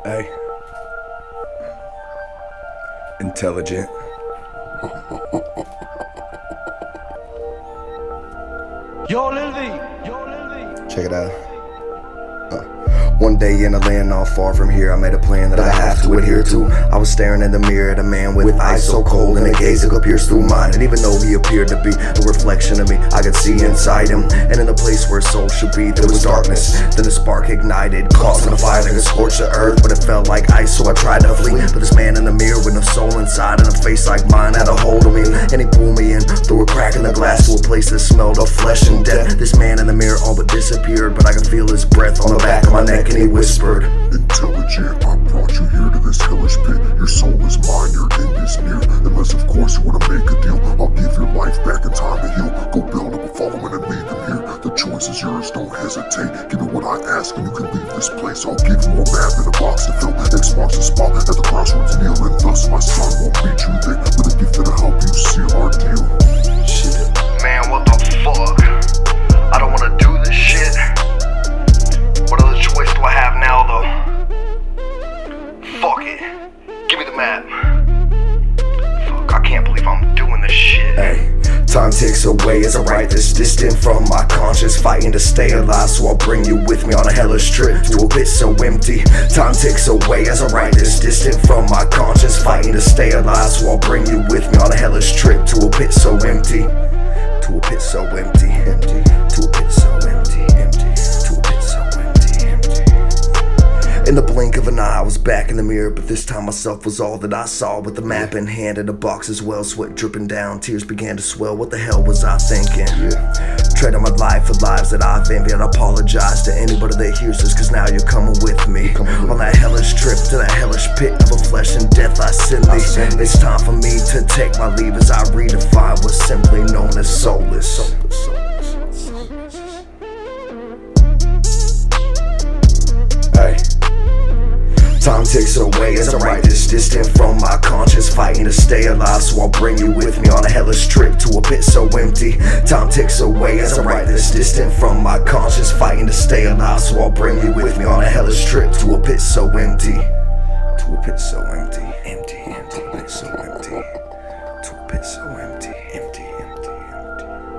Hey. Intell-Agent. Yo, Lil V. Check it out. One day in a land not far from here, I made a plan that I have to adhere to. I was staring in the mirror at a man with eyes so cold, and a gaze that could pierce through mine. And even though he appeared to be a reflection of me, I could see inside him. And in the place where soul should be, there was darkness. Then a spark ignited, causing a fire that could scorch the earth, but it felt like ice, so I tried to flee. But this man in the mirror with no soul inside and a face like mine had a hold of me. And he pulled me in through a crack in the glass to a place that smelled of flesh and death. This man in the mirror all but disappeared, but I could feel his breath on the back of my neck, and he whispered, Intell-Agent, I brought you here to this hellish pit. Your soul is mine, you're in this near. Unless of course you wanna make a deal, I'll give your life back in time to heal. Go build up a following and lead them here. The choice is yours, don't hesitate. Give me what I ask and you can leave this place. I'll give you a map and a box to fill. X marks the spot at the crossroads kneel. And thus my son won't meet you there with a gift that'll help you seal our deal. shit. Man, what the fuck? I don't wanna do this shit. What other choice do I have now, though? Fuck it. Give me the map. Fuck, I can't believe I'm doing this shit. Hey. Time ticks away as I write this, distant from my conscience, fighting to stay alive, so I'll bring you with me on a hellish trip to a pit so empty. Time ticks away as I write this, distant from my conscience, fighting to stay alive, so I'll bring you with me on a hellish trip to a pit so empty. To a pit so empty, empty. To a pit so empty, empty. To a pit so empty, empty. In the blink of an eye, I was back in the mirror, but this time myself was all that I saw. With the map in hand and a box as well, sweat dripping down, tears began to swell. What the hell was I thinking? Tread on my life for lives that I've envied. I apologize to anybody that hears this, cause now you're coming with me on that hellish trip to that hellish pit of a flesh and death I send thee. It's time for me to take my leave as I redefine what's simply known as soulless. Hey. Time ticks away as I write this, distant from my conscience, fighting to stay alive, so I'll bring you with me on a hellish trip to a pit so empty. Time ticks away as I write this, distant from my conscience, fighting to stay alive, so I'll bring you with me on a hellish trip to a pit so empty. To a pit so empty, empty, empty, pit so empty. To a pit so empty, empty, empty, empty.